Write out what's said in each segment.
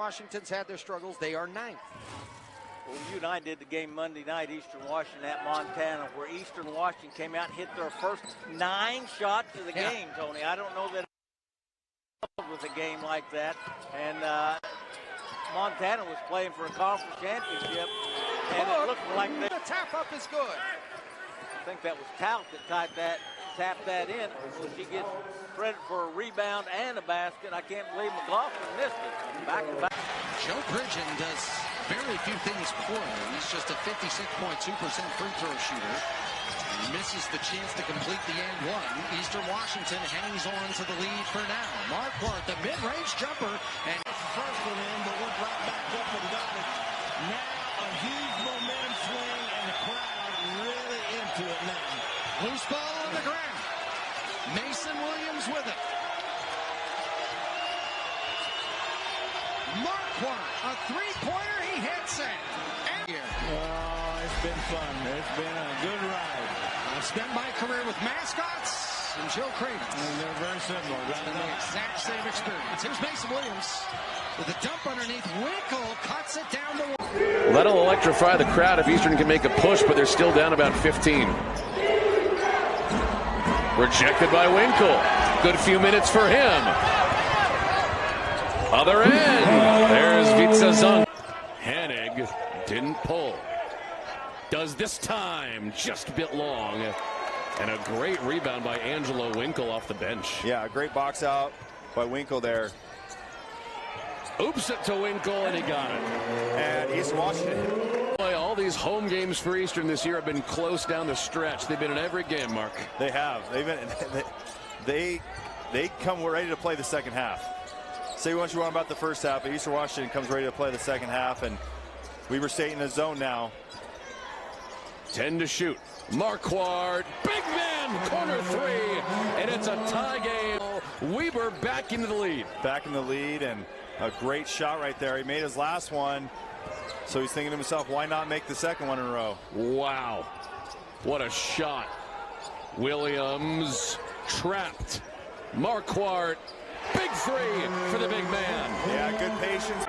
Washington's had their struggles. They are 9th. Well, you and I did the game Monday night, Eastern Washington at Montana, where Eastern Washington came out and hit their first 9 shots of the game, Tony. I don't know that with a game like that. And Montana was playing for a conference championship, and it looked like the tap up is good. I think that was Tout that tapped that in. So she gets credit for a rebound and a basket. I can't believe McLaughlin missed it. Back to back. Joe Bridgen does very few things poorly. He's just a 56.2% free throw shooter. He misses the chance to complete the and one. Eastern Washington hangs on to the lead for now. Marquardt, the mid-range jumper, and first one in, but went right back up and got it. Now a huge momentum swing, and the crowd really into it now. Loose ball on the ground. Mason Williams with it. Marquardt, a three-pointer, he hits it. Oh, it's been fun. It's been a good ride. I've spent my career with mascots and Joe Craven. And they're very similar. It's been the exact same experience. Here's Mason Williams with a dump underneath. Winkle cuts it down the wall. Well, that'll electrify the crowd if Eastern can make a push, but they're still down about 15. Rejected by Winkle. Good few minutes for him. Other end. There's Vitzazung. Hennig didn't pull. Does this time, just a bit long. And a great rebound by Angelo Winkle off the bench. Yeah, a great box out by Winkle there. Oops it to Winkle, and he got it. And Eastern Washington. Boy, all these home games for Eastern this year have been close down the stretch. They've been in every game, Mark. They have. They've been. They come ready to play the second half. Say what you want about the first half, but Eastern Washington comes ready to play the second half, and Weber State in the zone now. 10 to shoot. Marquardt, big man, corner three, and it's a tie game. Weber back into the lead. Back in the lead, and a great shot right there. He made his last one, so he's thinking to himself, why not make the second one in a row? Wow, what a shot. Williams trapped. Marquardt, big three for the big man. Yeah, good patience.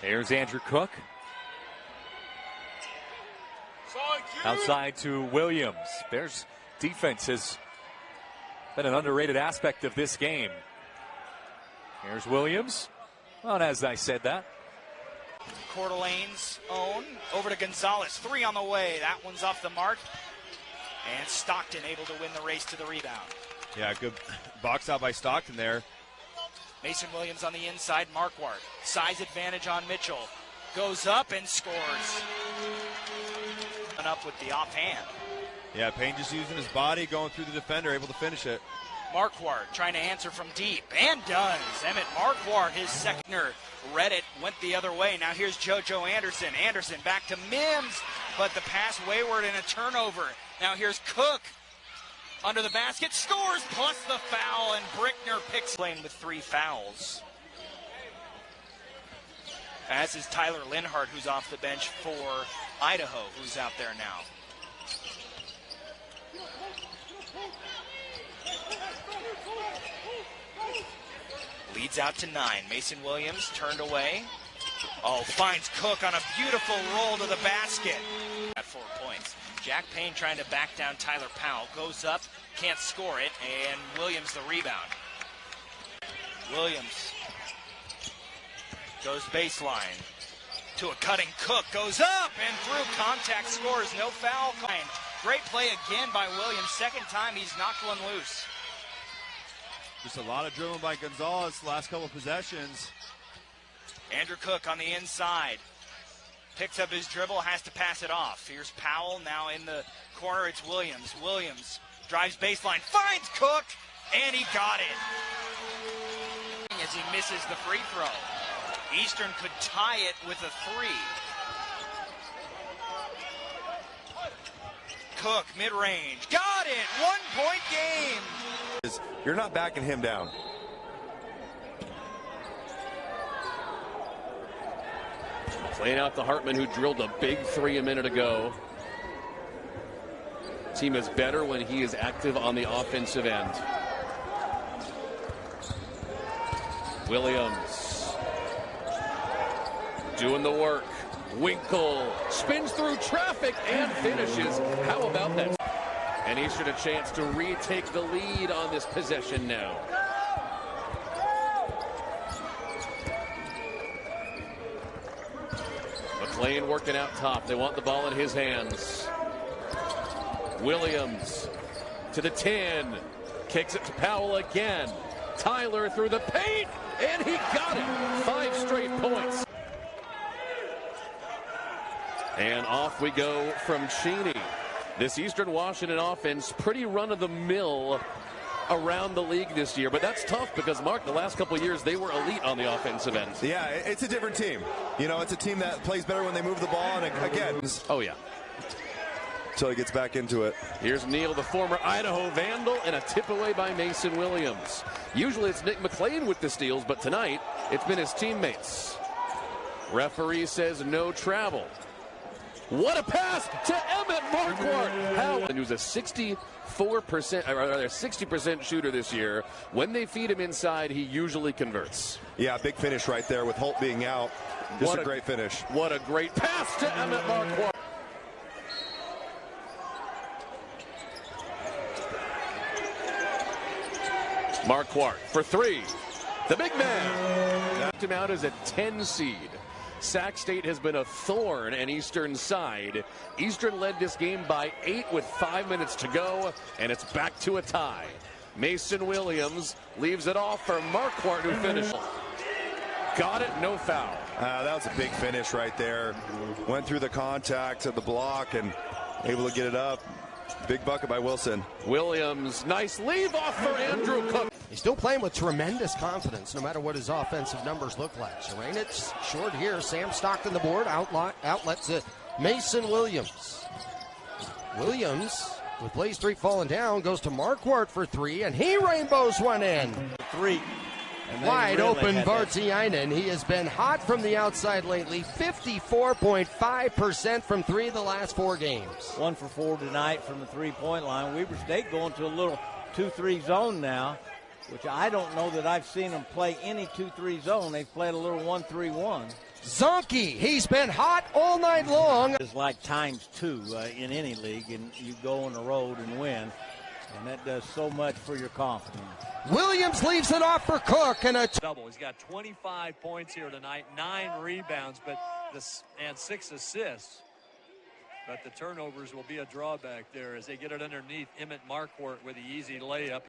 There's Andrew Cook. Outside to Williams. Bears defense has been an underrated aspect of this game. Here's Williams. Well, and as I said that. Coeur d'Alene's own. Over to Gonzalez. 3 on the way. That one's off the mark. And Stockton able to win the race to the rebound. Yeah, good box out by Stockton there. Mason Williams on the inside. Marquardt. Size advantage on Mitchell. Goes up and scores. And up with the offhand. Yeah, Payne just using his body, going through the defender, able to finish it. Marquardt trying to answer from deep, and does. Emmett Marquardt, his seconder, read it, went the other way. Now here's JoJo Anderson. Anderson back to Mims, but the pass wayward and a turnover. Now here's Cook. Under the basket, scores, plus the foul, and Brickner picks playing with 3 fouls. As is Tyler Linhart, who's off the bench for Idaho, who's out there now. Leads out to 9. Mason Williams turned away. Oh, finds Cook on a beautiful roll to the basket. At 4 points. Jack Payne trying to back down Tyler Powell. Goes up, can't score it, and Williams the rebound. Williams goes baseline to a cutting Cook. Goes up and through, contact, scores, no foul. Great play again by Williams. Second time he's knocked one loose. Just a lot of dribbling by Gonzalez the last couple of possessions. Andrew Cook on the inside. Picks up his dribble, has to pass it off. Here's Powell, now in the corner, it's Williams. Williams drives baseline, finds Cook, and he got it. As he misses the free throw. Eastern could tie it with a 3. Cook, mid-range, got it, 1-point game. You're not backing him down. Playing out the Hartman, who drilled a big 3 a minute ago. Team is better when he is active on the offensive end. Williams doing the work. Winkle spins through traffic and finishes. How about that? And Eastern a chance to retake the lead on this possession now. McLean working out top. They want the ball in his hands. Williams to the 10. Kicks it to Powell again. Tyler through the paint, and he got it. 5 straight points. And off we go from Cheney. This Eastern Washington offense, pretty run-of-the-mill around the league this year, but that's tough because, Mark, the last couple of years they were elite on the offensive end. Yeah, it's a different team. You know, it's a team that plays better when they move the ball, and again. Oh, yeah. Until he gets back into it. Here's Neal, the former Idaho Vandal, and a tip away by Mason Williams. Usually it's Nick McLean with the steals, but tonight it's been his teammates. Referee says no travel. What a pass to Emmett Marquardt. How? And he was a 64%, or rather 60% shooter this year. When they feed him inside, he usually converts. Yeah, big finish right there with Holt being out. Just a great finish. What a great pass to Emmett Marquardt. Marquardt for 3. The big man. Knocked him out as a 10 seed. Sac State has been a thorn in Eastern's side. Eastern led this game by 8 with 5 minutes to go, and it's back to a tie. Mason Williams leaves it off for Marquardt, who finished. Got it, no foul. That was a big finish right there. Went through the contact of the block and able to get it up. Big bucket by Wilson. Williams, nice leave off for Andrew Cook. He's still playing with tremendous confidence, no matter what his offensive numbers look like. Serenitz short here. Sam Stockton the board. Outlets it. Mason Williams. Williams, with Blaze 3 falling down, goes to Marquardt for 3, and he rainbows one in. 3. Wide open Vartiainen. He has been hot from the outside lately. 54.5% from 3 the last 4 games. 1 for 4 tonight from the 3-point line. Weber State going to a little 2-3 zone now, which I don't know that I've seen them play any 2-3 zone. They've played a little 1-3-1. Zonky, he's been hot all night long. It's like ×2 in any league, and you go on the road and win, and that does so much for your confidence. Williams leaves it off for Cook, and a double. He's got 25 points here tonight, 9 rebounds, and 6 assists. But the turnovers will be a drawback there as they get it underneath Emmett Marquardt with the easy layup.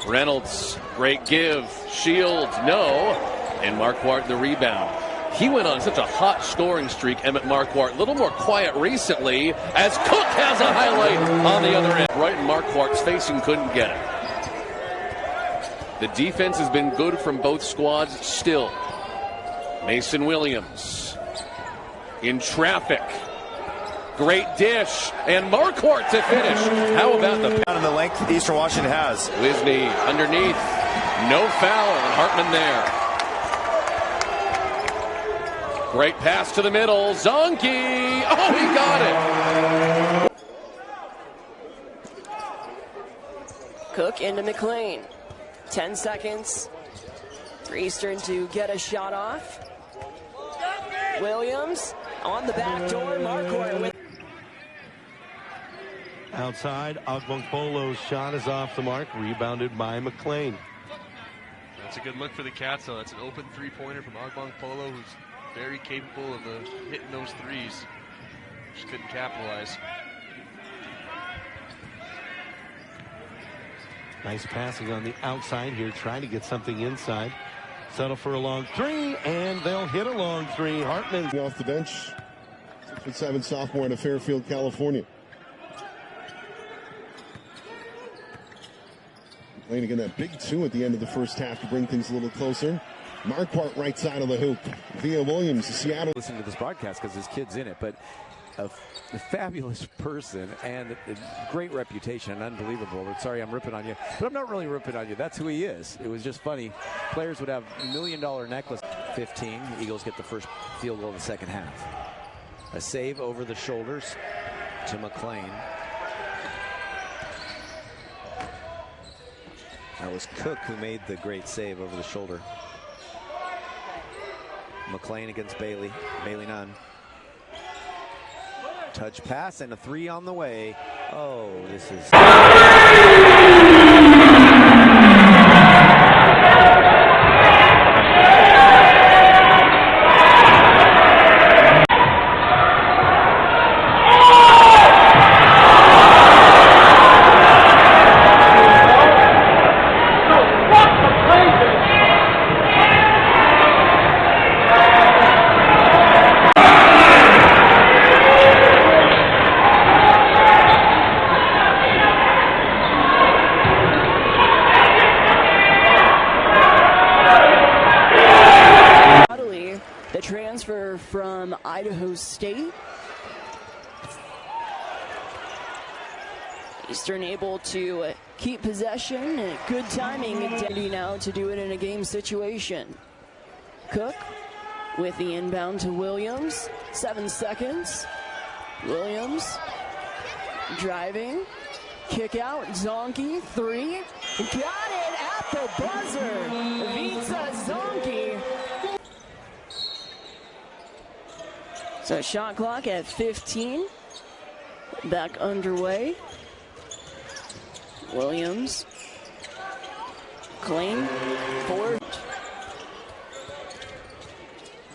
Reynolds, great give. Shields, no. And Marquardt the rebound. He went on such a hot scoring streak, Emmett Marquardt. A little more quiet recently as Cook has a highlight on the other end. Right in Marquardt's face and couldn't get it. The defense has been good from both squads still. Mason Williams in traffic. Great dish, and Marquardt to finish. How about the down in the length Eastern Washington has? Wisney underneath. No foul, and Hartman there. Great pass to the middle. Zonky. Oh, he got it. Cook into McLean. 10 seconds. for Eastern to get a shot off. Williams on the back door. Marquardt with outside. Ogbonkpolo's shot is off the mark, rebounded by McLean. That's a good look for the Cats, though. That's an open three-pointer from Ogbonkpolo, who's very capable of hitting those threes. Just couldn't capitalize. Nice passing on the outside here, trying to get something inside. Settle for a long three, and they'll hit a long three. Hartman off the bench, 6'7" sophomore out of Fairfield, California. Playing again that big two at the end of the first half to bring things a little closer. Marquardt right side of the hoop via Williams to Seattle. Listen to this broadcast because his kid's in it, but a fabulous person and a great reputation, unbelievable. But sorry, I'm ripping on you, but I'm not really ripping on you. That's who he is. It was just funny. Players would have $1 million necklace. 15. The Eagles get the first field goal of the second half. A save over the shoulders to McLean. That was Cook who made the great save over the shoulder. McLean against Bailey. Bailey none. Touch pass and a three on the way. Oh, this is... transfer from Idaho State. Eastern able to keep possession and good timing now to do it in a game situation. Cook with the inbound to Williams. 7 seconds. Williams driving. Kick out. Zonky. Three. Got it at the buzzer. Vitsa Zonky. So shot clock at 15. Back underway. Williams. Clean. Four.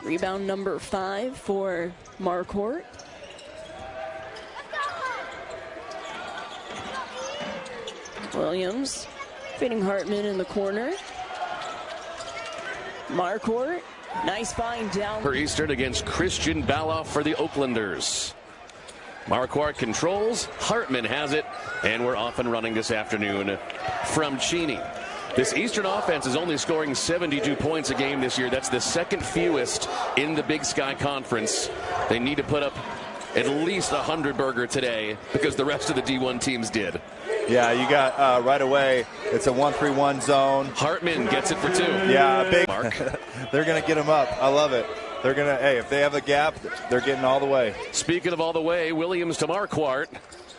Rebound number 5 for Marquardt. Williams feeding Hartman in the corner. Marquardt. Nice find down. For Eastern against Christian Baloff for the Oaklanders. Marquardt controls. Hartman has it. And we're off and running this afternoon from Cheney. This Eastern offense is only scoring 72 points a game this year. That's the second fewest in the Big Sky Conference. They need to put up at least 100 burger today because the rest of the D1 teams did. Yeah, you got right away, it's a 1-3-1 zone. Hartman gets it for 2. Yeah, big. Mark. They're going to get him up. I love it. They're going to, hey, if they have a gap, they're getting all the way. Speaking of all the way, Williams to Marquardt.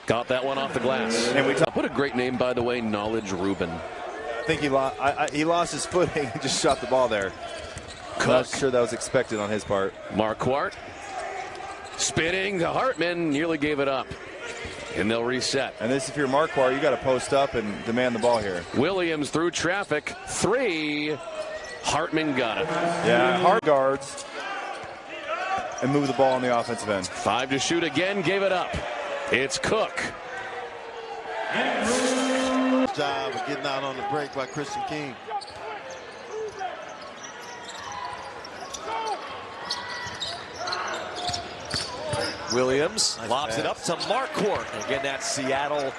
Got that one off the glass. And what a great name, by the way, Knowledge Rubin. I think he lost his footing. He just shot the ball there. I'm not sure that was expected on his part. Marquardt spinning to Hartman, nearly gave it up. And they'll reset. And this, if you're Marquardt, you got to post up and demand the ball here. Williams through traffic. 3. Hartman got it. Yeah, hard guards. And move the ball on the offensive end. 5 to shoot again, gave it up. It's Cook. Job of getting out on the break by Christian King. Williams lobs it up to Marquardt. Again, that's Seattle.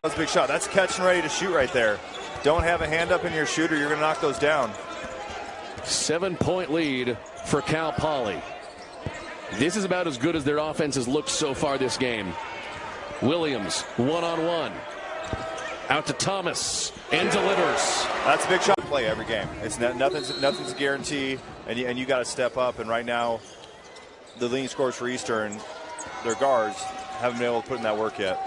That's a big shot. That's catch and ready to shoot right there. Don't have a hand up in your shooter. You're going to knock those down. 7-point lead for Cal Poly. This is about as good as their offense has looked so far this game. Williams, one-on-one. Out to Thomas and delivers. That's a big shot to play every game. It's nothing's a guarantee, and you got to step up. And right now, the leading scorers for Eastern, their guards, haven't been able to put in that work yet.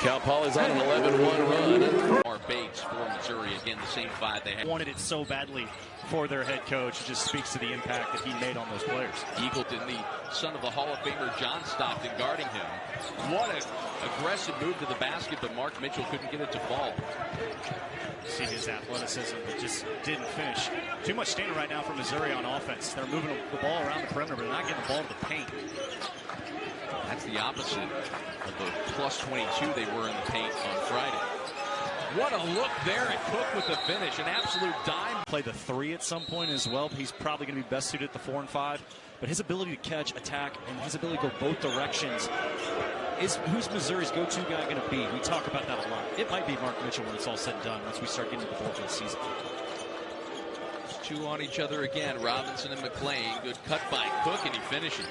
Cal Poly's on an 11-1 run. Our Bates for Missouri, again, the same 5 they had. Wanted it so badly for their head coach. It just speaks to the impact that he made on those players. Eagleton, the son of the Hall of Famer John Stockton, guarding him. What an aggressive move to the basket, but Mark Mitchell couldn't get it to fall. See his athleticism, but just didn't finish. Too much standing right now for Missouri on offense. They're moving the ball around the perimeter, but they're not getting the ball to the paint. That's the opposite of the plus 22 they were in the paint on Friday. What a look there at Cook with the finish. An absolute dime. Play the 3 at some point as well. He's probably going to be best suited at the 4 and 5. But his ability to catch, attack, and his ability to go both directions is who's Missouri's go-to guy going to be. We talk about that a lot. It might be Mark Mitchell when it's all said and done once we start getting to the bulk of the season. 2 on each other again. Robinson and McClain. Good cut by Cook, and he finishes.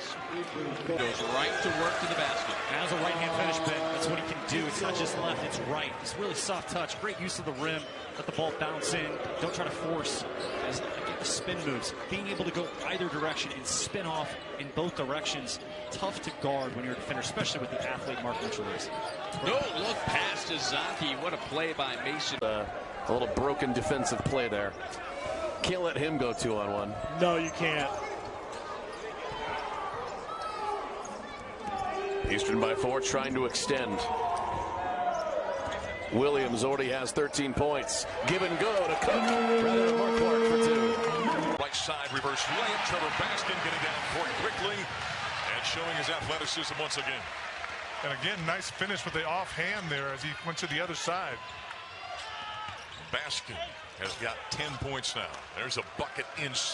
Goes right to work to the basket. Now's a right-hand finish, Ben. That's what he can do. It's not just left, it's right. It's really soft touch. Great use of the rim. Let the ball bounce in. Don't try to force. As get the spin moves. Being able to go either direction and spin off in both directions. Tough to guard when you're a defender, especially with the athlete Mark Mitchell is. No look past Azaki. What a play by Mason. A little broken defensive play there. Can't let him go 2-on-1. No, you can't. Eastern by 4, trying to extend. Williams already has 13 points. Give and go to Cook. Rather than Marquardt for 2. Right side reverse layup. Trevor Baskin getting down court quickly and showing his athleticism once again. And again, nice finish with the offhand there as he went to the other side. Baskin has got 10 points now. There's a bucket inside.